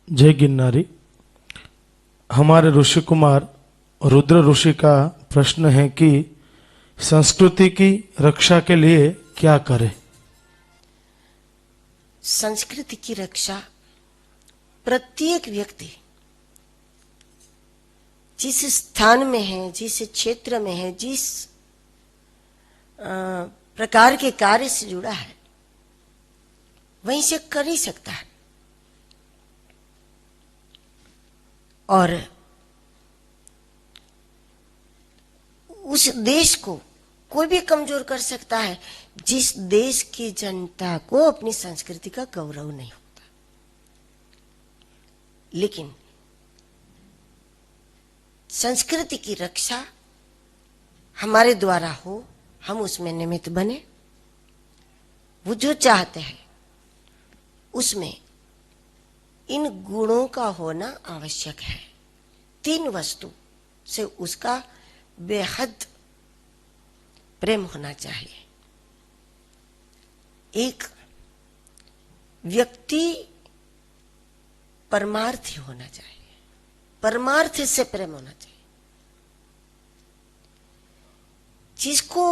जय गिरनारी। हमारे ऋषि कुमार रुद्र ऋषि का प्रश्न है कि संस्कृति की रक्षा के लिए क्या करें। संस्कृति की रक्षा प्रत्येक व्यक्ति जिस स्थान में है, जिस क्षेत्र में है, जिस प्रकार के कार्य से जुड़ा है, वहीं से कर ही सकता है। और उस देश को कोई भी कमजोर कर सकता है जिस देश की जनता को अपनी संस्कृति का गौरव नहीं होता। लेकिन संस्कृति की रक्षा हमारे द्वारा हो, हम उसमें निमित्त बने। वो जो चाहते हैं उसमें इन गुणों का होना आवश्यक है। 3 वस्तु से उसका बेहद प्रेम होना चाहिए। एक, व्यक्ति परमार्थी होना चाहिए, परमार्थ से प्रेम होना चाहिए, जिसको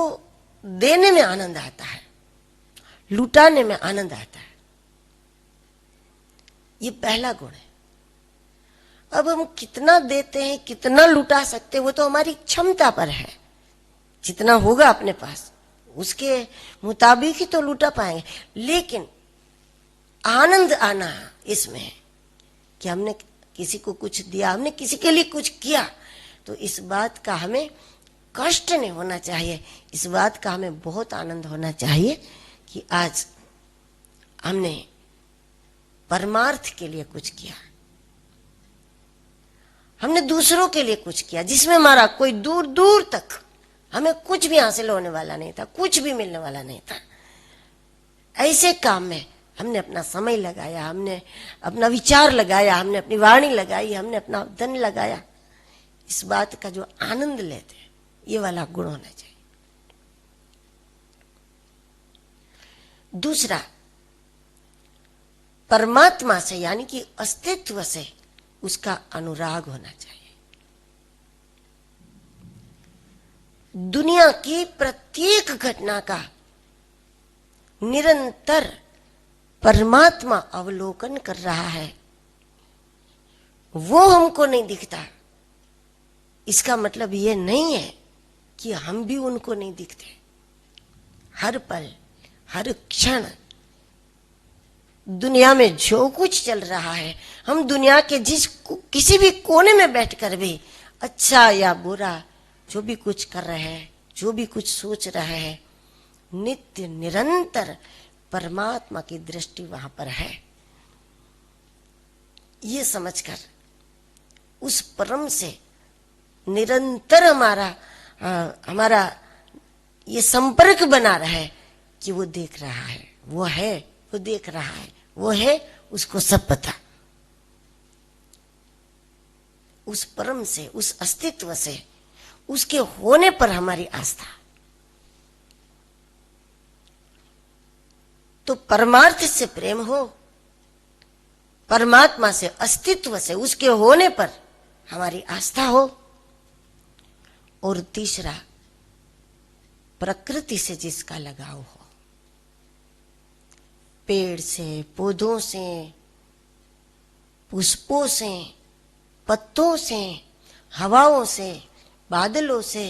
देने में आनंद आता है, लुटाने में आनंद आता है। ये पहला गुण है। अब हम कितना देते हैं, कितना लुटा सकते हैं, वो तो हमारी क्षमता पर है। जितना होगा अपने पास उसके मुताबिक ही तो लुटा पाएंगे। लेकिन आनंद आना इसमें है कि हमने किसी को कुछ दिया, हमने किसी के लिए कुछ किया, तो इस बात का हमें कष्ट नहीं होना चाहिए। इस बात का हमें बहुत आनंद होना चाहिए कि आज हमने परमार्थ के लिए कुछ किया, हमने दूसरों के लिए कुछ किया, जिसमें हमारा कोई दूर दूर तक हमें कुछ भी हासिल होने वाला नहीं था, कुछ भी मिलने वाला नहीं था। ऐसे काम में हमने अपना समय लगाया, हमने अपना विचार लगाया, हमने अपनी वाणी लगाई, हमने अपना धन लगाया। इस बात का जो आनंद लेते हैं, ये वाला गुण होना चाहिए। दूसरा, परमात्मा से यानी कि अस्तित्व से उसका अनुराग होना चाहिए। दुनिया की प्रत्येक घटना का निरंतर परमात्मा अवलोकन कर रहा है, वो हमको नहीं दिखता। इसका मतलब ये नहीं है कि हम भी उनको नहीं दिखते। हर पल, हर क्षण दुनिया में जो कुछ चल रहा है, हम दुनिया के किसी भी कोने में बैठकर भी अच्छा या बुरा जो भी कुछ कर रहे हैं, जो भी कुछ सोच रहे हैं, नित्य निरंतर परमात्मा की दृष्टि वहां पर है। ये समझकर उस परम से निरंतर हमारा ये संपर्क बना रहे कि वो देख रहा है, वो है, वो देख रहा है, वो है, उसको सब पता। उस परम से, उस अस्तित्व से, उसके होने पर हमारी आस्था। तो परमार्थ से प्रेम हो, परमात्मा से, अस्तित्व से, उसके होने पर हमारी आस्था हो। और तीसरा, प्रकृति से जिसका लगाव हो, पेड़ से, पौधों से, पुष्पों से, पत्तों से, हवाओं से, बादलों से,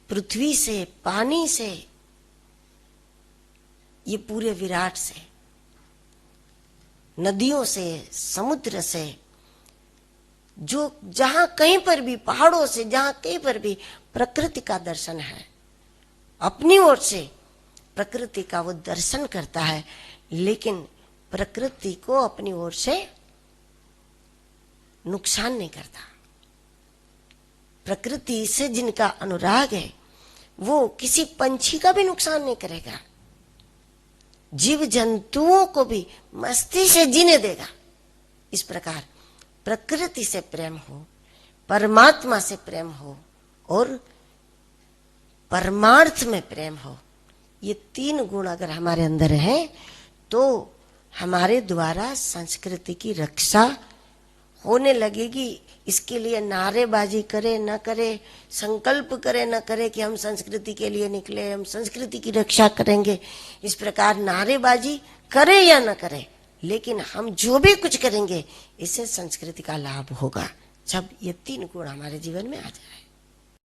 पृथ्वी से, पानी से, ये पूरे विराट से, नदियों से, समुद्र से, जो जहां कहीं पर भी, पहाड़ों से, जहां कहीं पर भी प्रकृति का दर्शन है, अपनी ओर से प्रकृति का वो दर्शन करता है। लेकिन प्रकृति को अपनी ओर से नुकसान नहीं करता। प्रकृति से जिनका अनुराग है, वो किसी पंछी का भी नुकसान नहीं करेगा, जीव जंतुओं को भी मस्ती से जीने देगा। इस प्रकार प्रकृति से प्रेम हो, परमात्मा से प्रेम हो और परमार्थ में प्रेम हो, ये 3 गुण अगर हमारे अंदर हैं तो हमारे द्वारा संस्कृति की रक्षा होने लगेगी। इसके लिए नारेबाजी करे न करे, संकल्प करे न करे कि हम संस्कृति के लिए निकले, हम संस्कृति की रक्षा करेंगे, इस प्रकार नारेबाजी करे या न करे, लेकिन हम जो भी कुछ करेंगे इससे संस्कृति का लाभ होगा, जब ये 3 गुण हमारे जीवन में आ जाए।